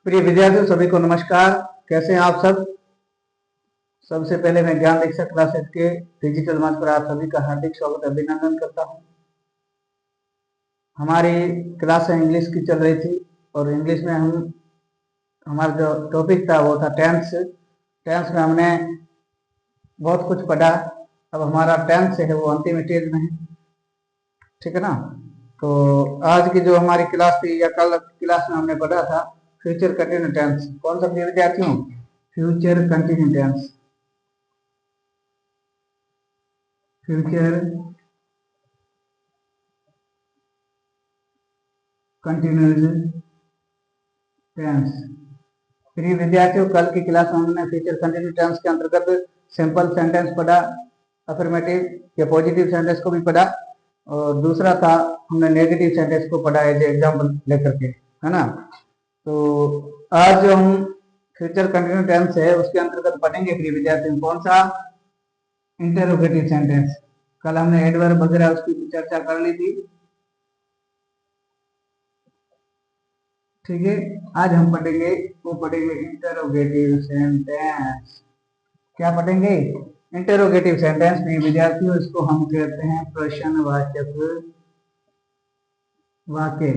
प्रिय विद्यार्थियों, सभी को नमस्कार। कैसे हैं आप सब? सबसे पहले मैं ज्ञान दीक्षा क्लासेस के डिजिटल मंच पर आप सभी का हार्दिक स्वागत अभिनंदन करता हूं। हमारी क्लास इंग्लिश की चल रही थी और इंग्लिश में हमारा जो टॉपिक था वो था टेंस। टेंस में हमने बहुत कुछ पढ़ा। अब हमारा टेंस है वो अंतिम स्टेज में है, ठीक है ना। तो आज की जो हमारी क्लास थी या कल क्लास में हमने पढ़ा था फ्यूचर कंटिन्यू टेंस। कौन सा प्रिय विद्यार्थियों? Future continue tense. Future continues tense. प्रिय विद्यार्थियों, कल की क्लास में हमने फ्यूचर कंटिन्यू टेंस के अंतर्गत सिंपल सेंटेंस पढ़ा, अफर्मेटिव या पॉजिटिव सेंटेंस को भी पढ़ा, और दूसरा था हमने नेगेटिव सेंटेंस को पढ़ा एज एग्जाम्पल लेकर के, है ना। तो आज जो हम फ्यूचर कंटिन्यू टेंस है उसके अंतर्गत पढ़ेंगे प्रिय विद्यार्थियों कौन सा? Interrogative sentence. कल हमने एडवर्ब वगैरह उसकी चर्चा कर ली थी, ठीक है। आज हम पढ़ेंगे इंटरोगेटिव सेंटेंस। क्या पढ़ेंगे? इंटरोगेटिव सेंटेंस में विद्यार्थियों इसको हम कहते हैं प्रश्नवाचक वाक्य।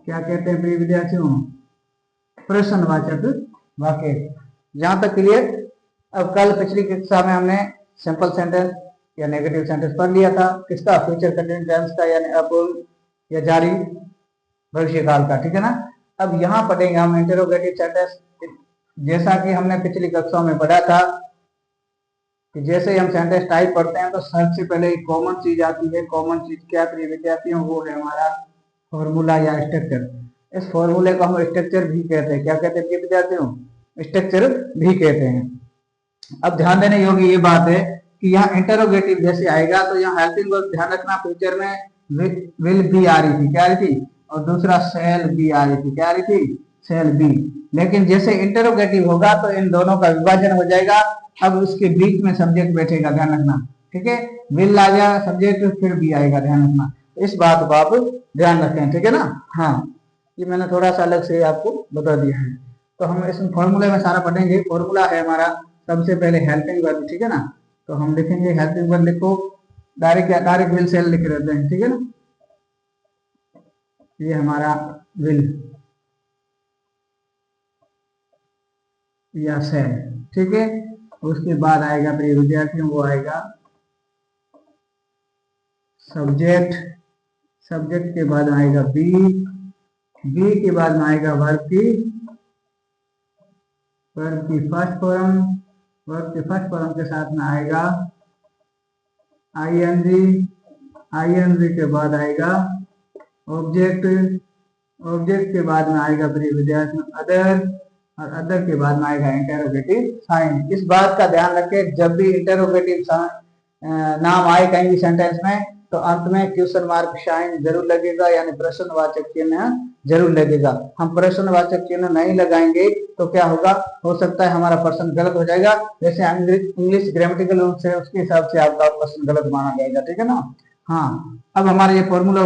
क्या कहते हैं प्रिय विद्यार्थियों? प्रश्नवाचक वाक्य। जहां तक क्लियर? अब कल पिछली कक्षा में हमने सिंपल सेंटेंस या नेगेटिव सेंटेंस पढ़ लिया था, किसका? फ्यूचर कंटिन्यू टेंस का, यानी अब या जारी भविष्य काल का, ठीक है ना। अब यहाँ पढ़ेंगे हम इंटरोगेटिव सेंटेंस। जैसा कि हमने पिछली कक्षा में पढ़ा था कि जैसे ही हम सेंटेंस टाइप पढ़ते हैं तो सबसे पहले एक कॉमन चीज आती है। कॉमन चीज क्या प्रिय विद्यार्थियों? वो है हमारा फॉर्मूला या स्ट्रक्चर। इस फॉर्मूले को हम स्ट्रक्चर भी कहते हैं। क्या कहते हैं प्रिय विद्यार्थियों? स्ट्रक्चर भी कहते हैं। अब ध्यान देने योग्य ये बात है कि यहाँ इंटरोगेटिव जैसे आएगा तो यहाँ हेल्पिंग वर्ब ध्यान रखना, फ्यूचर में विल भी आ रही थी, क्या आ रही थी? और दूसरा सेल भी आ रही थी, क्या आ रही थी? Shall be. लेकिन जैसे इंटरोगेटिव होगा तो इन दोनों का विभाजन हो जाएगा। अब उसके बीच में सब्जेक्ट बैठेगा, ध्यान रखना, ठीक है। विल आ जाएगा सब्जेक्ट, फिर भी आएगा, ध्यान रखना। इस बात को आप ध्यान रखें, ठीक है ना। हाँ, ये मैंने थोड़ा सा अलग से आपको बता दिया है। तो हम इस फॉर्मूले में सारा पढ़ेंगे। फॉर्मूला है हमारा सबसे पहले हेल्पिंग वर्ब, ठीक है ना। तो हम लिखेंगे हेल्पिंग वर्ब, लिखो डायरेक्ट विल सेल लिख देते हैं, ठीक है ना। ये हमारा विल या सेल, ठीक है। उसके बाद आएगा प्रिय विद्यार्थियों, वो आएगा सब्जेक्ट। सब्जेक्ट के बाद आएगा बी। बी के बाद में आएगा वर्ब की फर्स्ट फॉर्म। वर्ब की फर्स्ट फॉर्म के साथ में आएगा आईएनजी। आईएनजी के बाद आएगा ऑब्जेक्ट। ऑब्जेक्ट के बाद में आएगा प्रिय विद्यार्थियों अदर, और अदर के बाद में आएगा इंटरोगेटिव साइन। इस बात का ध्यान रखें, जब भी इंटरोगेटिव नाम आए कहीं भी सेंटेंस में तो अंत में क्वेश्चन मार्क साइन जरूर लगेगा, यानी प्रश्नवाचक चिन्ह जरूर लगेगा। हम प्रश्नवाचक चिन्ह नहीं लगाएंगे तो क्या होगा? हो सकता है हमारा प्रश्न गलत हो जाएगा। जैसे इंग्लिश ग्रामेटिकल रूप से उसके हिसाब से आपका प्रश्न गलत माना जाएगा, ठीक है ना। हाँ, अब हमारा ये फॉर्मूला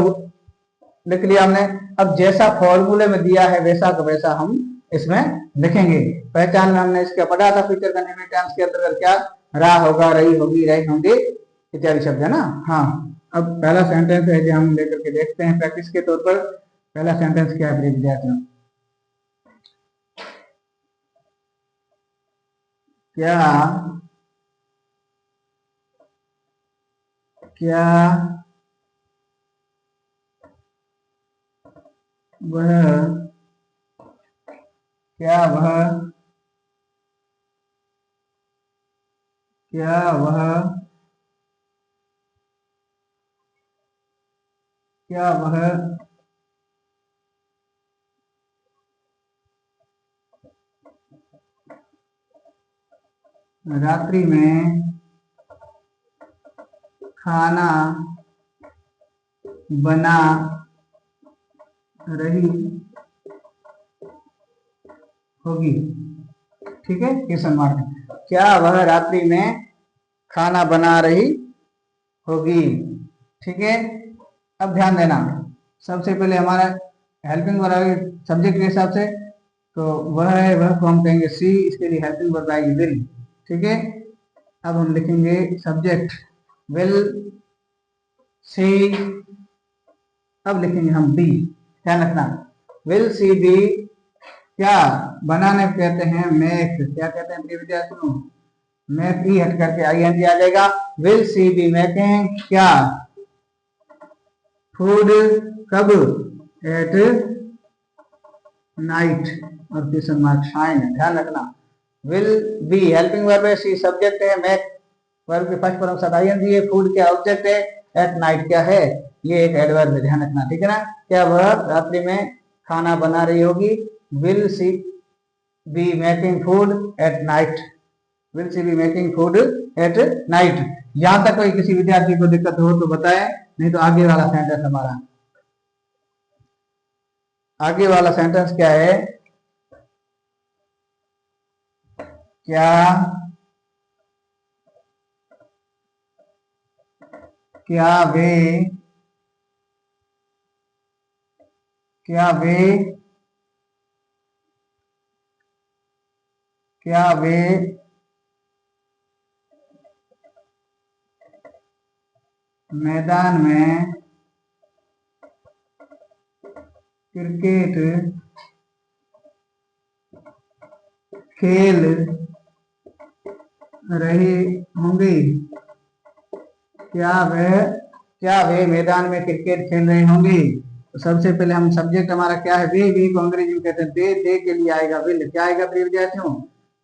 लिख लिया हमने। अब जैसा फॉर्मूले में दिया है वैसा का वैसा हम इसमें लिखेंगे। पहचान में हमने इसका पढ़ा था फ्यूचर कंटिन्यू टेंस के अंतर्गत क्या? रहा होगा, रही होगी, रहे होंगे इत्यादि शब्द, है ना। हाँ, अब पहला सेंटेंस है जो हम लेकर के देखते हैं प्रैक्टिस के तौर पर। पहला सेंटेंस क्या है विद्यार्थियों? क्या क्या वह क्या वह क्या वह क्या वह रात्रि में खाना बना रही होगी, ठीक है। Question mark. क्या वह रात्रि में खाना बना रही होगी, ठीक है। अब ध्यान देना, सबसे पहले हमारा हेल्पिंग वर्ब सब्जेक्ट के हिसाब से, तो वह है, वह को हम कहेंगे सी, इसके लिए हेल्पिंग वर्ब आएगी विल। ठीक है, अब हम लिखेंगे सब्जेक्ट विल सी, अब लिखेंगे हम बी, ध्यान रखना, विल सी बी क्या बनाने को कहते हैं मेक, क्या कहते हैं प्रिय विद्यार्थियों, मेक ही हट करके आई एन जी आ जाएगा, विल सी बी मेकिंग क्या फूड, कब, एट नाइट, और क्वेश्चन मार्क साइन, ध्यान रखना, विल बी हेल्पिंग वर्ब है, सी सब्जेक्ट है, मेक वर्ब के फर्स्ट फॉर्म साथ आईएनजी है, फूड क्या ऑब्जेक्ट है, एट नाइट क्या है, ये एक एडवर्ब है, ध्यान रखना, ठीक है ना। क्या वह रात्रि में खाना बना रही होगी, will she be making food at night, will she be making food at night. यहां तक कोई किसी विद्यार्थी को दिक्कत हो तो बताएं, नहीं तो आगे वाला सेंटेंस हमारा, आगे वाला सेंटेंस क्या है, क्या क्या वे, क्या वे, क्या वे मैदान में क्रिकेट खेल रहे होंगे, क्या वे मैदान में क्रिकेट खेल रहे होंगे। तो सबसे पहले हम सब्जेक्ट हमारा क्या है, वे को अंग्रेजी में कहते हैं दे के लिए आएगा विल, क्या आएगा प्रिय विद्यार्थियों,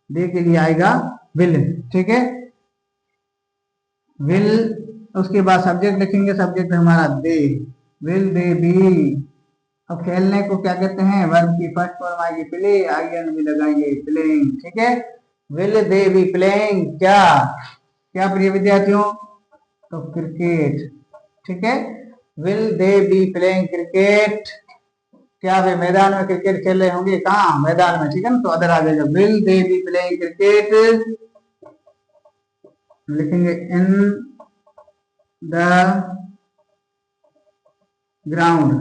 दे के लिए आएगा विल, ठीक है, विल, उसके बाद सब्जेक्ट लिखेंगे, सब्जेक्ट हमारा दे, विल दे बी, अब खेलने को क्या कहते हैं, वर्ब की फर्स्ट फॉर्म आएगी प्ले, आईएन भी लगाएंगे प्लेइंग, ठीक है, विल दे बी प्लेइंग क्या, क्या प्रिय विद्यार्थियों, तो क्रिकेट, ठीक है, will they be playing cricket, क्या वे मैदान में क्रिकेट खेल रहे होंगे, कहाँ मैदान में, ठीक है ना, तो अदर आ जाएगा, will they be playing cricket, लिखेंगे इन द ग्राउंड,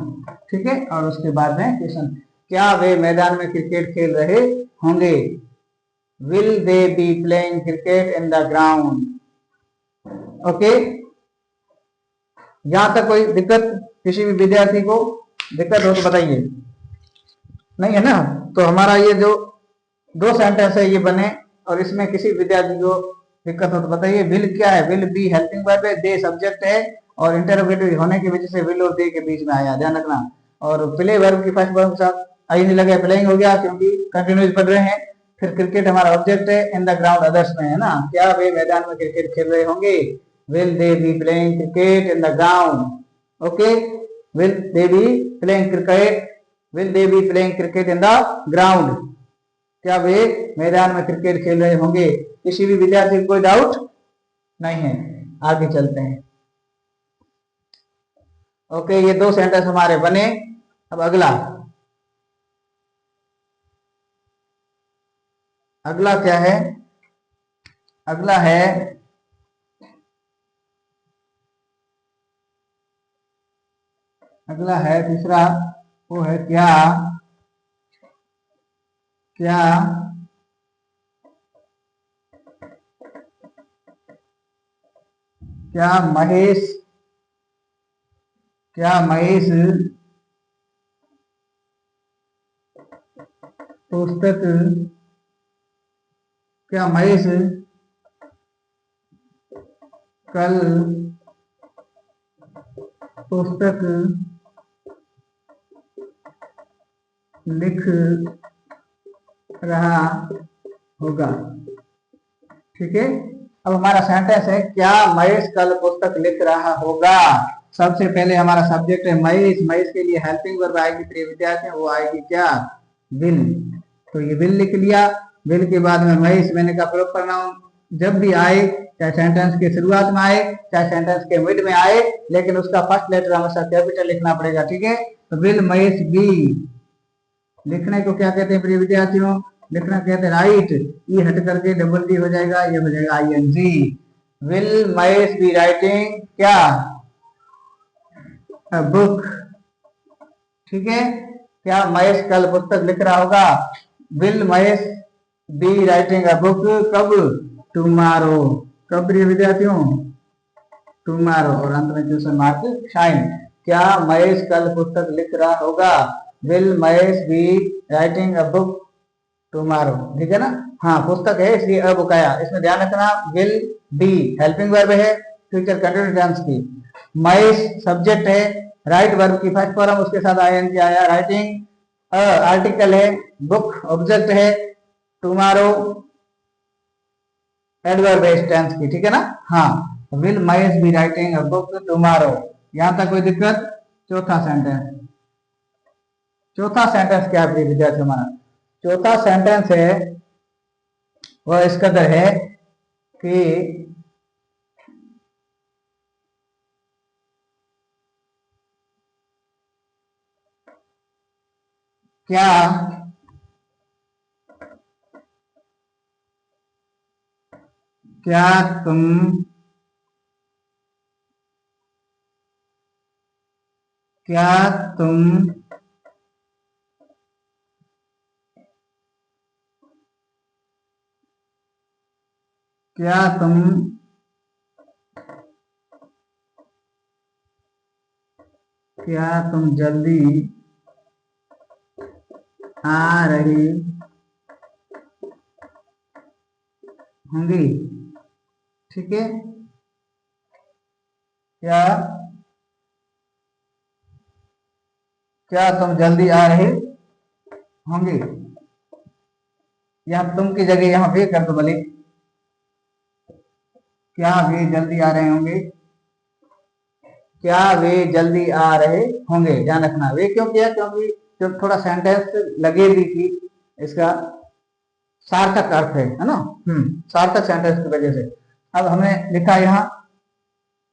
ठीक है, और उसके बाद में क्वेश्चन, क्या वे मैदान में क्रिकेट खेल रहे होंगे, will they be playing cricket in the ground, okay. यहां तक कोई दिक्कत, किसी भी विद्यार्थी को दिक्कत हो तो बताइए, नहीं है ना। तो हमारा ये जो दो सेंटेंस है ये बने, और इसमें किसी विद्यार्थी को दिक्कत हो तो बताइए। विल क्या है, विल बी हेल्पिंग वर्ब है, दे सब्जेक्ट है, और इंटरोगेटिव होने की वजह से विल और दे के बीच में आया, ध्यान रखना, और प्ले वर्ब की फर्स्ट वर्ब के साथ आई नहीं लगा, प्लेइंग हो गया क्योंकि कंटिन्यूस पढ़ रहे हैं, फिर क्रिकेट हमारा ऑब्जेक्ट है, इन द ग्राउंड अदर्स में है ना, क्या वे मैदान में क्रिकेट खेल रहे होंगे, will they be playing cricket in the ground, okay, will they be playing cricket, will they be playing cricket in the ground, क्या वे मैदान में क्रिकेट खेल रहे होंगे। किसी भी विद्यार्थी को कोई डाउट नहीं है, आगे चलते हैं, ओके, ये दो सेंटेंस हमारे बने। अब अगला, अगला क्या है, अगला है तीसरा, वो है क्या, क्या क्या महेश, क्या महेश पुस्तक, क्या महेश कल पुस्तक लिख रहा होगा, ठीक है। अब हमारा सेंटेंस है, क्या महेश कल पुस्तक लिख रहा होगा। सबसे पहले हमारा सब्जेक्ट है महेश, महेश के लिए हेल्पिंग वर्ब आएगी प्रिय विद्यार्थी, वो आएगी क्या, विल, तो ये विल लिख लिया, विल के बाद में महेश, मैंने कहा प्रयोग प्रोनाउन जब भी आए, चाहे सेंटेंस के शुरुआत में आए चाहे सेंटेंस के मिड में आए, लेकिन उसका फर्स्ट लेटर हमेशा कैपिटल लिखना पड़ेगा, ठीक है। तो विल महेश बी, लिखने को क्या कहते हैं प्रिय विद्यार्थियों, लिखना कहते हैं राइट, ये हट करके डबल डी हो जाएगा, ये हो जाएगा I N G, will Mahesh be writing क्या, अ बुक, ठीक है। क्या महेश कल पुस्तक लिख रहा होगा? Will Mahesh be writing a book? कब? टुमारो। कब प्रिय विद्यार्थियों? टुमारो। और अंत में क्वेश्चन मार्क साइन। क्या महेश कल पुस्तक लिख रहा होगा? Will Mahesh be writing a book tomorrow? ठीक है ना? हाँ, पुस्तक है इसलिए अ बुक आया। इसमें ध्यान रखना, विल बी हेल्पिंग वर्ब है, फ्यूचर कंटिन्यूस टेंस की। महेश सब्जेक्ट है, राइट वर्ब की फर्स्ट फॉर्म, उसके साथ आईएनजी आया। राइटिंग आर्टिकल है, बुक ऑब्जेक्ट है, टुमारो एडवर्ब है टेंस की। ठीक है ना? हाँ, will Mahesh be writing a book tomorrow. यहां तक कोई दिक्कत? चौथा सेंटेंस। चौथा सेंटेंस क्या है विद्यार्थी हमारा? चौथा सेंटेंस है वह इस कदर है कि क्या क्या तुम क्या तुम क्या तुम क्या तुम जल्दी आ रही होंगी? ठीक है? क्या क्या तुम जल्दी आ रहे होंगे? यहाँ तुम की जगह यहाँ वे कर दो भले। क्या वे जल्दी आ रहे होंगे? क्या वे जल्दी आ रहे होंगे? ध्यान रखना, वे क्यों किया? क्योंकि जब थोड़ा सेंटेंस लगे भी कि इसका सार्थक अर्थ है ना? सार्थक सेंटेंस की वजह से। अब हमने लिखा यहाँ,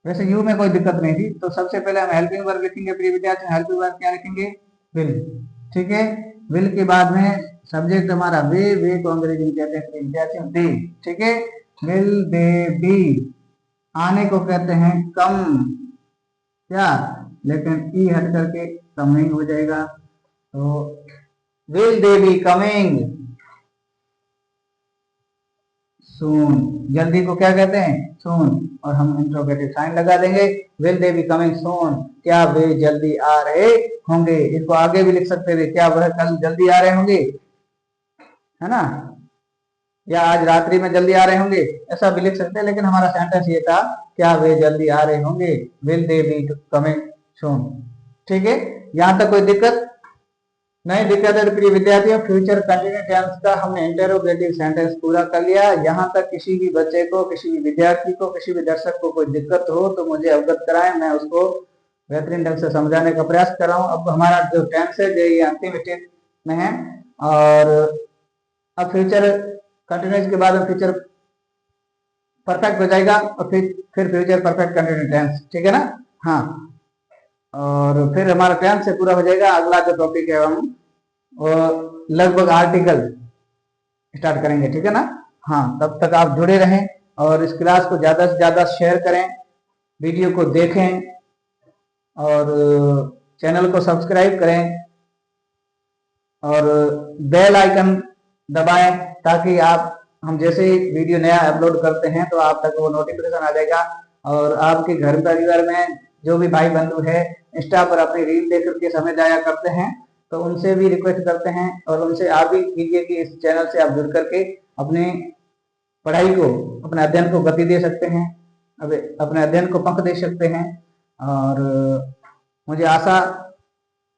वैसे यू में कोई दिक्कत नहीं थी, तो सबसे पहले हम हेल्पिंग वर्ब लिखेंगे प्रिय विद्यार्थी। हेल्पिंग वर्ब क्या लिखेंगे? विल। ठीक है? विल के बाद में सब्जेक्ट हमारा वे को अंग्रेजी में कहते हैं विद्यार्थियों दे। ठीक है? Will they B. आने को कहते हैं कम। क्या? लेकिन ई हट करके कमिंग हो जाएगा, तो will they be coming soon. जल्दी को क्या कहते हैं? सून। और हम इंट्रोगेटिव साइन लगा देंगे, will they be coming soon. क्या वे जल्दी आ रहे होंगे? इसको आगे भी लिख सकते थे, क्या वह कल जल्दी आ रहे होंगे? है ना? या आज रात्रि में जल्दी आ रहे होंगे, ऐसा भी लिख सकते हैं। लेकिन हमारा सेंटेंस ये था, क्या वे जल्दी आ रहे होंगे? Will they be coming soon. ठीक है? यहां तक कोई दिक्कत नहीं? दिक्कत है तो प्रिय विद्यार्थियों, फ्यूचर कंटिन्यू टेंस का हमने इंटरोगेटिव सेंटेंस पूरा कर लिया। यहाँ तक किसी भी बच्चे को, किसी भी विद्यार्थी को, किसी भी दर्शक को कोई दिक्कत हो तो मुझे अवगत कराएं, मैं उसको बेहतरीन ढंग से समझाने का प्रयास कर रहा हूँ। अब हमारा जो टेंस है ये अंतिम स्टेज में है, और अब फ्यूचर कंटिन्यूस के बाद फ्यूचर परफेक्ट हो जाएगा, और फिर फ्यूचर परफेक्ट कंटिन्यू टेंस। ठीक है ना? हाँ, और फिर हमारा टेंस से पूरा हो जाएगा। अगला जो टॉपिक है हम और लगभग आर्टिकल स्टार्ट करेंगे। ठीक है ना? हाँ, तब तक आप जुड़े रहें और इस क्लास को ज्यादा से ज्यादा शेयर करें, वीडियो को देखें और चैनल को सब्सक्राइब करें और बेल आइकन दबाएं, ताकि आप हम जैसे ही वीडियो नया अपलोड करते हैं तो आप तक वो नोटिफिकेशन आ जाएगा। और आपके घर परिवार में जो भी भाई बंधु है इंस्टा पर अपनी रील देख करके समय जाया करते हैं, तो उनसे भी रिक्वेस्ट करते हैं और उनसे आप भी कीजिए कि इस चैनल से आप जुड़ करके अपने पढ़ाई को, अपने अध्ययन को गति दे सकते हैं, अपने अध्ययन को पंख दे सकते हैं। और मुझे आशा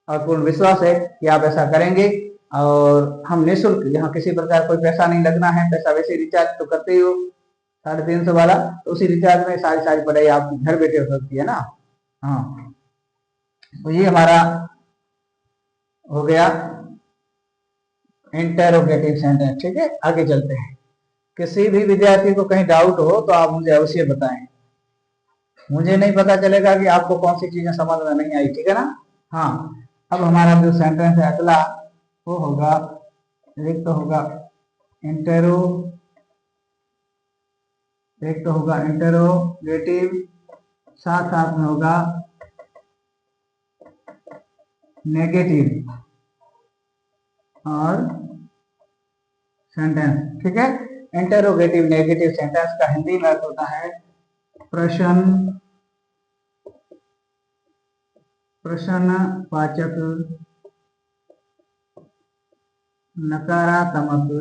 और पूर्ण विश्वास है कि आप ऐसा करेंगे। और हम निःशुल्क, यहाँ किसी प्रकार कोई पैसा नहीं लगना है, पैसा वैसे रिचार्ज तो करते ही हो 350 वाला, तो उसी रिचार्ज में सारी सारी पढ़ाई आपकी घर बैठे हो सकती है ना? हाँ, तो ये हमारा हो गया इंटरोगेटिव सेंटेंस। ठीक है? आगे चलते हैं। किसी भी विद्यार्थी को कहीं डाउट हो तो आप मुझे अवश्य बताएं, मुझे नहीं पता चलेगा कि आपको कौन सी चीजें समझ में नहीं आई। ठीक है ना? हाँ, अब हमारा जो सेंटेंस है अगला वो होगा, एक तो होगा इंटेरो एक तो होगा इंटरोगेटिव, साथ साथ में होगा नेगेटिव। और सेंटेंस। ठीक है, इंटरोगेटिव नेगेटिव सेंटेंस का हिंदी में अर्थ होता है प्रश्न, प्रश्नवाचक नकारात्मक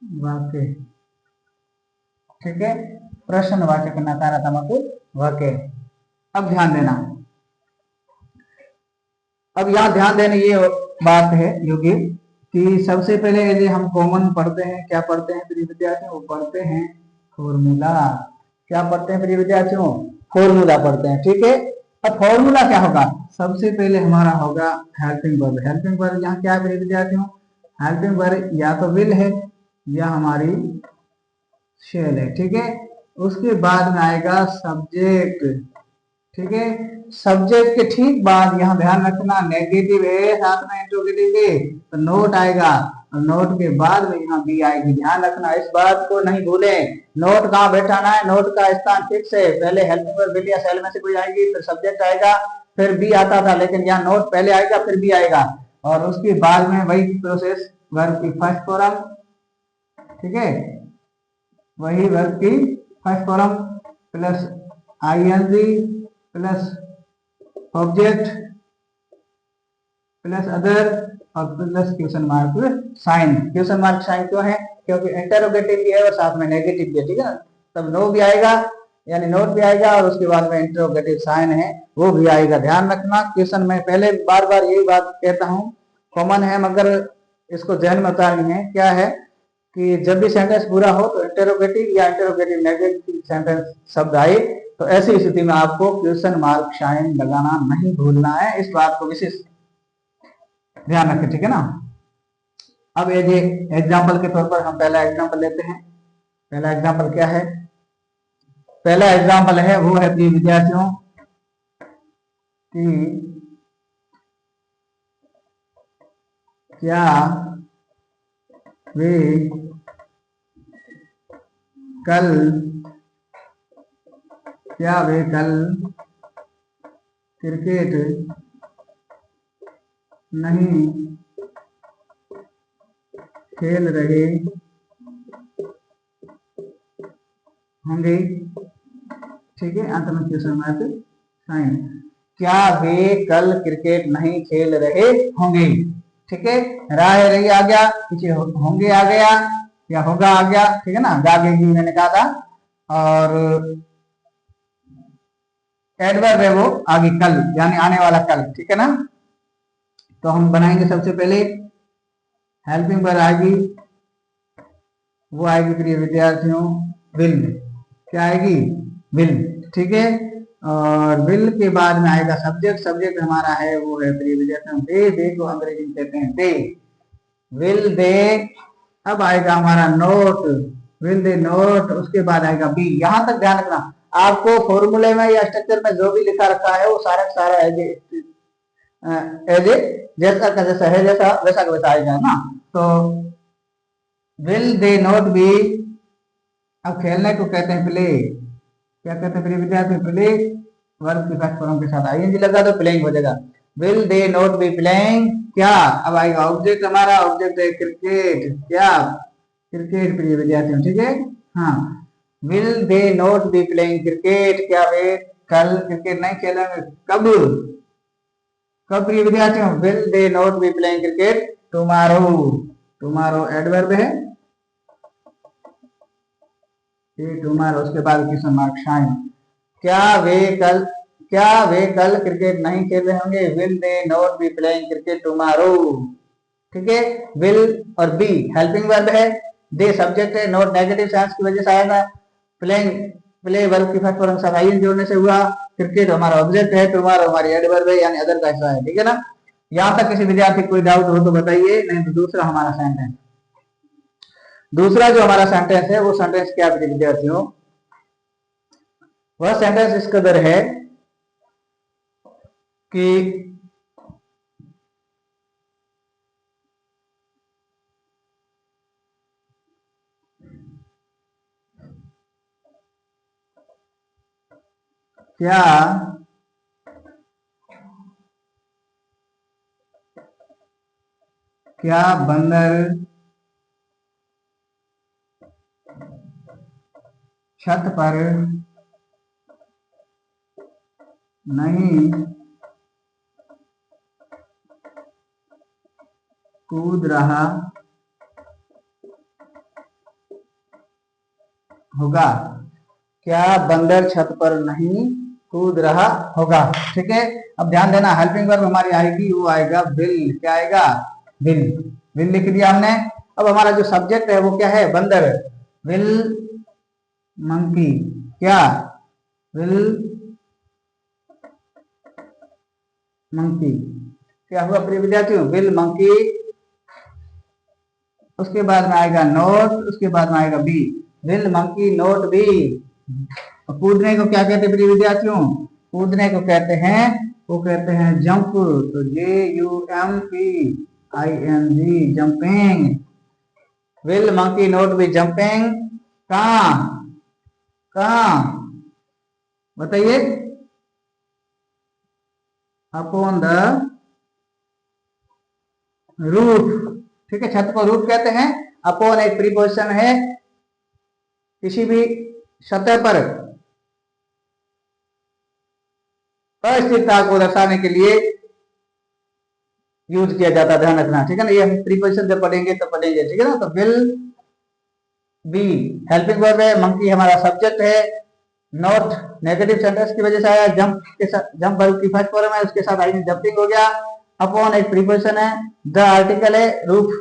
वाक्य। ठीक है, प्रश्नवाचक नकारात्मक वाक्य। अब ध्यान देना, अब यहाँ ध्यान देने ये बात है योगी कि सबसे पहले यदि हम कॉमन पढ़ते हैं, क्या पढ़ते हैं प्रिय विद्यार्थियों, वो पढ़ते हैं फॉर्मूला। क्या पढ़ते हैं प्रिय विद्यार्थियों, फॉर्मूला पढ़ते हैं। ठीक है, अब फॉर्मूला क्या होगा, सबसे पहले हमारा होगा हेल्पिंग वर्ब। हेल्पिंग वर्ब यहाँ क्या है प्रिय विद्यार्थियों, हेल्पिंग वर्ब या तो विल है या हमारी शेल है। ठीक है, उसके बाद में आएगा सब्जेक्ट। ठीक है, सब्जेक्ट के ठीक बाद यहाँ ध्यान रखना नेगेटिव है साथ में इंट्रोगेटिव है तो नोट आएगा, और नोट के बाद में यहाँ बी आएगी। ध्यान रखना, इस बात को नहीं भूलें। नोट कहाँ बैठाना है, नोट का स्थान फिक्स है। पहले हेल्पिंग वर्ब विल या सेल में से कोई आएगी, फिर सब्जेक्ट आएगा, फिर बी आता था, लेकिन यहाँ नोट पहले आएगा फिर बी आएगा, और उसके बाद में वही प्रोसेस वर्ब की फर्स्ट फॉर्म। ठीक है, वही वर्ब की first form plus ING plus object plus other और plus question mark sign. Question mark sign क्यों है, क्योंकि इंटरोगेटिव भी है और साथ में नेगेटिव भी है। ठीक है ना, तब नो भी आएगा यानी नोट भी आएगा, और उसके बाद में इंटरोगेटिव साइन है वो भी आएगा। ध्यान रखना, क्वेश्चन में पहले बार बार यही बात कहता हूँ, कॉमन है मगर इसको ध्यान में उतारनी है। क्या है कि जब भी सेंटेंस पूरा हो तो इंटरोगेटिव या इंटरोगेटिव नेगेटिव सेंटेंस शब्द आए तो ऐसी स्थिति में आपको क्वेश्चन मार्क साइन लगाना नहीं भूलना है, इस बात को विशेष ध्यान रखें। ठीक है ना, अब ये एग्जाम्पल के तौर पर हम पहला एग्जाम्पल लेते हैं। पहला एग्जाम्पल क्या है, पहला एग्जाम्पल है वो है प्रिय विद्यार्थियों कि क्या वे कल क्रिकेट नहीं खेल रहे होंगे। ठीक है, अंत में क्वेश्चन मार्क साइन। क्या वे कल क्रिकेट नहीं खेल रहे होंगे। ठीक है, राह रही आ गया, पीछे होंगे आ गया या होगा आ गया। ठीक है ना, गागेगी मैंने कहा था, और एडवर्ब है वो आगे कल यानी आने वाला कल। ठीक है ना, तो हम बनाएंगे सबसे पहले हेल्पिंग वर्ब आएगी, वो आएगी प्रिय विद्यार्थियों विल। क्या आएगी, विल। ठीक है, और विल के बाद में आएगा सब्जेक्ट। सब्जेक्ट हमारा है वो है प्रिय विद्यार्थियों दे। दे को अंग्रेजी में कहते हैं दे, विल दे। अब आएगा हमारा नोट, विल दे नोट। उसके बाद आएगा बी। यहां तक ध्यान रखना, आपको फॉर्मूले में या स्ट्रक्चर में जो भी लिखा रखा है वो सारा सारा एज ए जैसा का जैसा है, जैसा वैसा का वैसा आएगा ना। तो विल दे नोट बी, अब खेलने को कहते हैं प्ले। क्या कहते हैं प्रिय विद्यार्थी, प्ले वर्ब की फर्स्ट फॉर्म के साथ आईएनजी लगा दो, प्लेइंग हो जाएगा। Will they note be playing. क्या, अब आएगा ऑब्जेक्ट, हमारा ऑब्जेक्ट है क्रिकेट। क्या, क्रिकेट प्रिय विद्यार्थियों। ठीक है, हाँ, will they note be playing cricket. क्या वे कल क्रिकेट नहीं खेलेंगे, कब, कब प्रिय विद्यार्थियों, will they note be playing cricket tomorrow. Tomorrow adverb है, टुमारो। उसके बाद क्वेश्चन मार्क साइन। क्या वे कल क्रिकेट नहीं खेल रहे होंगे, will they not be playing cricket tomorrow. ठीक है, विल और बी हेल्पिंग वर्ब है, दे सब्जेक्ट है, नॉट नेगेटिव सेंस की वजह से आएगा, प्लेइंग प्ले वर्ब की फर्स्ट फॉर्म से आई जोड़ने से हुआ, क्रिकेट हमारा ऑब्जेक्ट है, टुमारो हमारी एडवर्ब है यानी अदर का हिस्सा है। ठीक है ना, यहां तक किसी विद्यार्थी कोई डाउट हो तो बताइए, नहीं तो दूसरा हमारा सेंटेंस। दूसरा जो हमारा सेंटेंस है वो सेंटेंस क्या है विद्यार्थियों, वह सेंटेंस इस कदर है कि क्या क्या बंदर छत पर नहीं कूद रहा होगा? क्या बंदर छत पर नहीं कूद रहा होगा? ठीक है, अब ध्यान देना, हेल्पिंग वर्ब हमारी आएगी, वो आएगा विल। क्या आएगा? विल। विल लिख दिया हमने। अब हमारा जो सब्जेक्ट है वो क्या है? बंदर। Will monkey. क्या? Will monkey. क्या हुआ प्रिय विद्यार्थियों? Will monkey. उसके बाद में आएगा नोट, उसके बाद में आएगा be. Will monkey not be. कूदने को क्या कहते हैं प्रिय विद्यार्थियों? कूदने को कहते हैं, वो कहते हैं जंप। तो JUMPING, jumping. Will monkey not be jumping. कहाँ? कहाँ बताइए? Upon the roof. ठीक है, छत को रूफ कहते हैं। अपॉन एक प्रीपोजिशन है, किसी भी सतह पर अस्थिरता को दर्शाने के लिए यूज किया जाता है, ध्यान रखना। ठीक है ना, ये हम प्रीपोजिशन जब पढ़ेंगे तो पढ़ेंगे। ठीक है ना, तो विल बी हेल्पिंग वर्ब है, मंकी हमारा सब्जेक्ट है, नॉट नेगेटिव सेंटेंस की वजह से आया, जंप के साथ, जंप वर्ब की फर्स्ट फॉर्म है, उसके साथ आई जंपिंग हो गया। अपॉन एक प्रीपोजिशन है, द आर्टिकल है, रूफ।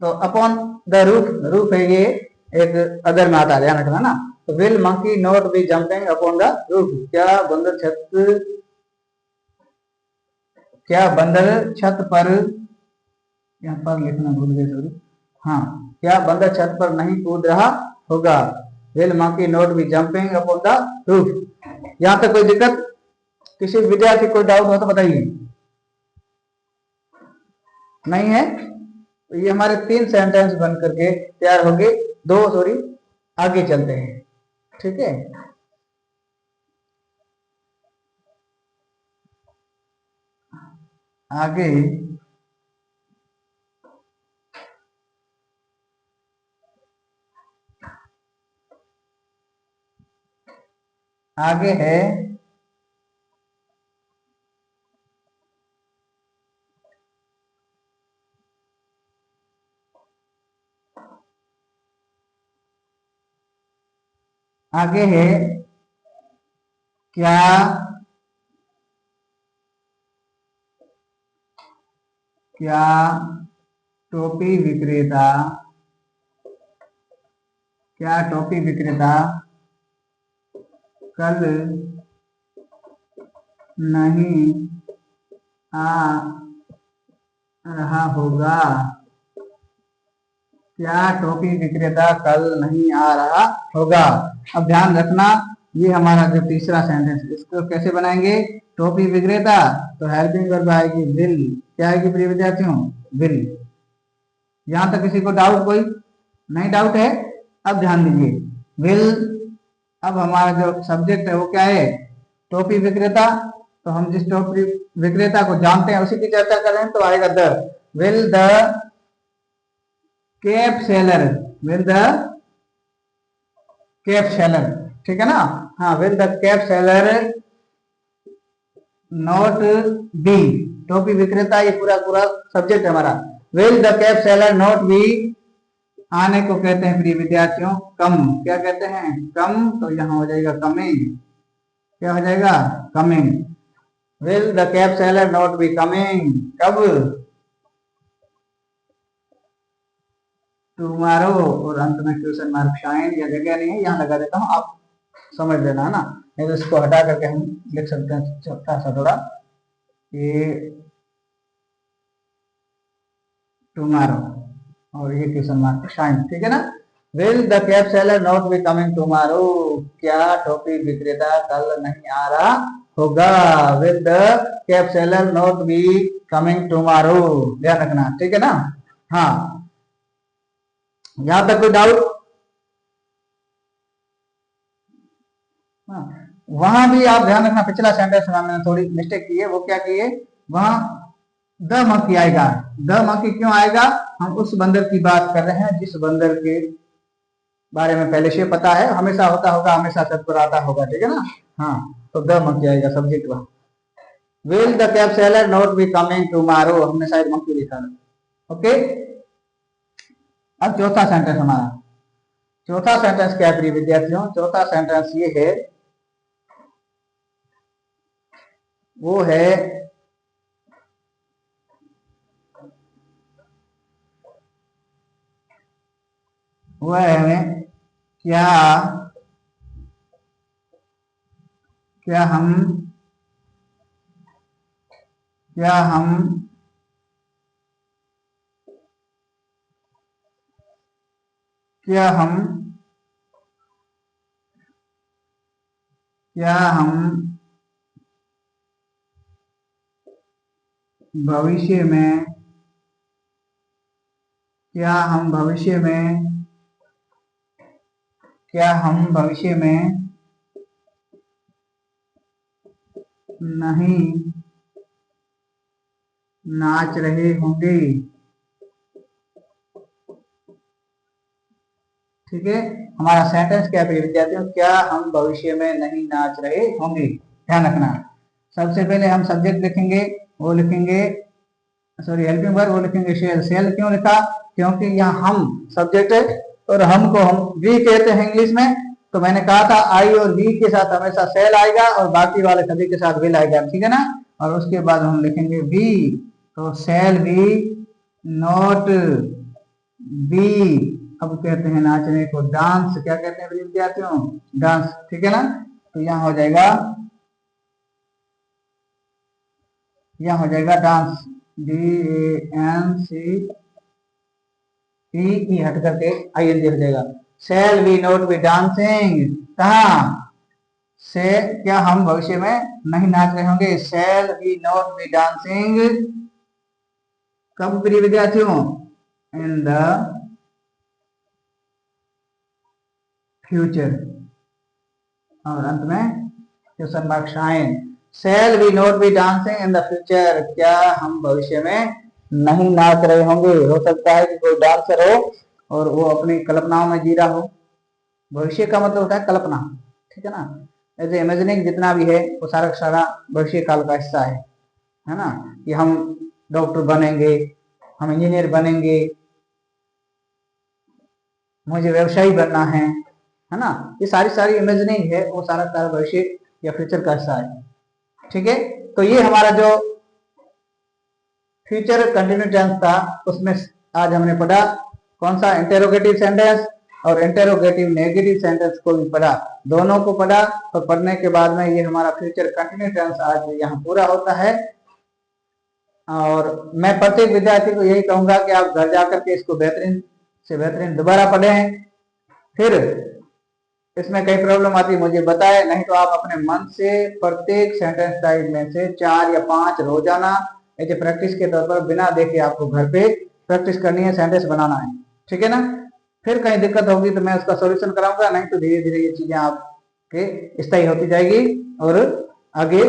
तो अपॉन द रूफ, रूफ है ये एक अदर में आता है, ध्यान रखना ना। तो will monkey not be jumping upon the roof. क्या बंदर छत पर, यहाँ पर लिखना भूल गए, सॉरी। हाँ, क्या बंदर छत पर नहीं कूद रहा होगा? Will monkey not be jumping upon the roof. यहाँ तक कोई दिक्कत? किसी विद्यार्थी कोई डाउट हो तो बताइए। नहीं है? तो ये हमारे 3 सेंटेंस बन करके तैयार हो गए। 2 सॉरी, आगे चलते हैं। ठीक है, आगे आगे है आगे है क्या क्या टोपी विक्रेता, क्या टोपी विक्रेता कल नहीं आ रहा होगा? क्या टोपी विक्रेता कल नहीं आ रहा होगा? अब ध्यान रखना, ये हमारा जो तीसरा सेंटेंस, इसको कैसे बनाएंगे? टोपी विक्रेता, तो हेल्पिंग वर्ब आएगी विल। क्या आएगी प्रिय विद्यार्थियों? विल। यहां तक किसी को डाउट? कोई नहीं डाउट है? अब ध्यान दीजिए, विल। अब हमारा जो सब्जेक्ट है वो क्या है? टोपी विक्रेता। तो हम जिस टोपी विक्रेता को जानते हैं उसी की चर्चा कर रहे हैं, तो आएगा the. Will the cap seller, will the cap seller. ठीक है ना? हाँ, will the cap seller not be, टोपी विक्रेता, ये पूरा पूरा सब्जेक्ट है हमारा। Will the cap seller not be, आने को कहते हैं प्रिय विद्यार्थियों कम। क्या कहते हैं? कम। तो यहां हो जाएगा कमिंग। क्या हो जाएगा? Coming. Will the cap seller not be coming, कब? टुमारो। और अंत में क्वेश्चन मार्क शाइन, या जगह नहीं है, यहाँ लगा देता हूँ, आप समझ लेना है ना। नहीं तो इसको हटा करके हम लिख सकते हैं छोटा सा थोड़ा, ये टुमारो और ये क्वेश्चन मार्क शाइन। ठीक है ना? Will the cap seller not be coming tomorrow, क्या टोपी विक्रेता कल नहीं आ रहा होगा? Will the cap seller not be coming tomorrow, ध्यान रखना। ठीक है ना? हाँ, यहां तक कोई डाउट? हाँ, वहां भी आप ध्यान रखना, पिछला सेंटेंस में हमने थोड़ी मिस्टेक की है। वो क्या की है? वहां द मंकी आएगा। द मंकी क्यों आएगा? हम उस बंदर की बात कर रहे हैं जिस बंदर के बारे में पहले से पता है, हमेशा होता होगा, हमेशा तत्पराता होगा, ठीक है ना। हाँ, तो द मंकी आएगा सब्जेक्ट वहां। Will the cab seller not be coming tomorrow, हमने शायद मंकी लिखा है। ओके, अब चौथा सेंटेंस हमारा। चौथा सेंटेंस क्या प्रिय विद्यार्थियों? चौथा सेंटेंस ये है, वो है क्या क्या हम क्या हम क्या हम क्या हम भविष्य में क्या हम भविष्य में क्या हम भविष्य में नहीं नाच रहे होंगे? ठीक है, हमारा सेंटेंस क्या है विद्यार्थियों? क्या हम भविष्य में नहीं नाच रहे होंगे? ध्यान रखना, सबसे पहले हम सब्जेक्ट लिखेंगे, वो लिखेंगे, सॉरी हेल्पिंग वर्ब, वो लिखेंगे शेल। शेल क्यों लिखा? क्योंकि यहाँ हम सब्जेक्ट है और हम को हम वी कहते हैं इंग्लिश में। तो मैंने कहा था आई और वी के साथ हमेशा सेल आएगा और बाकी वाले सभी के साथ विल आएगा, ठीक है ना। और उसके बाद हम लिखेंगे वी, तो सेल वी नॉट बी, अब कहते हैं नाचने को डांस, क्या कहते हैं विद्यार्थियों? डांस, ठीक है ना। तो यहाँ हो जाएगा, यहाँ हो जाएगा डांस, DANCE, ई हट करके ING हो जाएगा। Shall we not be dancing, कहा से क्या हम भविष्य में नहीं नाच रहे होंगे? Shall we not be dancing कब प्रिय विद्यार्थियों? इन द फ्यूचर, और अंत में question mark sign. Shall we not be dancing in the future, क्या हम भविष्य में नहीं नाच रहे होंगे? हो सकता है कि कोई डांसर हो और वो अपनी कल्पनाओं में जी रहा हो। भविष्य का मतलब होता है कल्पना, ठीक है ना। ऐसे इमेजिनिंग जितना भी है वो सारा सारा भविष्य काल का हिस्सा है ना। कि हम डॉक्टर बनेंगे, हम इंजीनियर बनेंगे, मुझे व्यवसायी बनना है ना। ये सारी सारी इमेजिनिंग है, वो सारा सारा भविष्य या फ्यूचर का हिस्सा है, ठीक है। तो ये हमारा जो फ्यूचर कंटिन्यू टेंस था, उसमें आज हमने पढ़ा कौन सा? इंटेरोगेटिव सेंटेंस और इंटेरोगेटिव नेगेटिव सेंटेंस को भी पढ़ा, दोनों को पढ़ा। और पढ़ने के बाद में ये हमारा फ्यूचर कंटिन्यू टेंस आज यहाँ पूरा होता है। और मैं प्रत्येक विद्यार्थी को यही कहूंगा कि आप घर जाकर के इसको बेहतरीन से बेहतरीन दोबारा पढ़ें। फिर इसमें कई प्रॉब्लम आती है मुझे बताएं, नहीं तो आप अपने मन से प्रत्येक सेंटेंस टाइप में से 4 या 5 रोजाना ऐसे प्रैक्टिस के तौर पर बिना देखे आपको घर पे प्रैक्टिस करनी है, सेंटेंस बनाना है, ठीक है ना। फिर कहीं दिक्कत होगी तो मैं उसका सॉल्यूशन कराऊंगा, नहीं तो धीरे धीरे ये चीजें आपके स्थायी होती जाएगी और आगे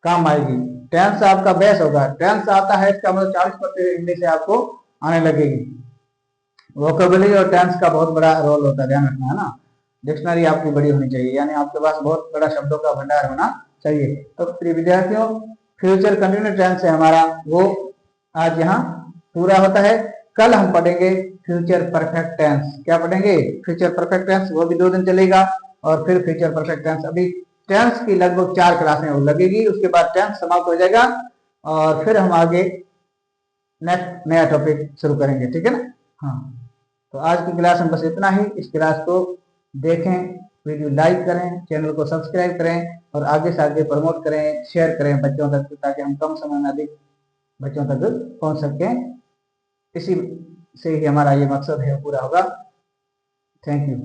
काम आएगी। टेंस आपका बेस होगा, टेंस आता है इसका मतलब 40% इंग्लिश आपको आने लगेगी। वोकेबुलरी और टेंस का बहुत बड़ा रोल होता है, ध्यान रखना, है ना। डिक्शनरी आपकी बड़ी होनी चाहिए, यानी आपके पास बहुत बड़ा शब्दों का भंडार होना चाहिए। तो प्रिय विद्यार्थियों, फ्यूचर कंटिन्यू टेंस है हमारा, वो आज यहाँ पूरा होता है। कल हम पढ़ेंगे फ्यूचर परफेक्ट टेंस। क्या पढ़ेंगे? फ्यूचर परफेक्ट टेंस, वो भी 2 दिन चलेगा। और फिर फ्यूचर परफेक्ट टेंस, अभी टेंस की लगभग 4 क्लासें लगेगी, उसके बाद टेंस समाप्त हो जाएगा और फिर हम आगे नेक्स्ट नया टॉपिक शुरू करेंगे, ठीक है ना। हाँ, तो आज की क्लास में बस इतना ही। इस क्लास को देखें, वीडियो लाइक करें, चैनल को सब्सक्राइब करें और आगे से आगे प्रमोट करें, शेयर करें बच्चों तक, ताकि हम कम समय में अधिक बच्चों तक पहुंच सकें। इसी से ही हमारा ये मकसद है पूरा होगा। Thank you.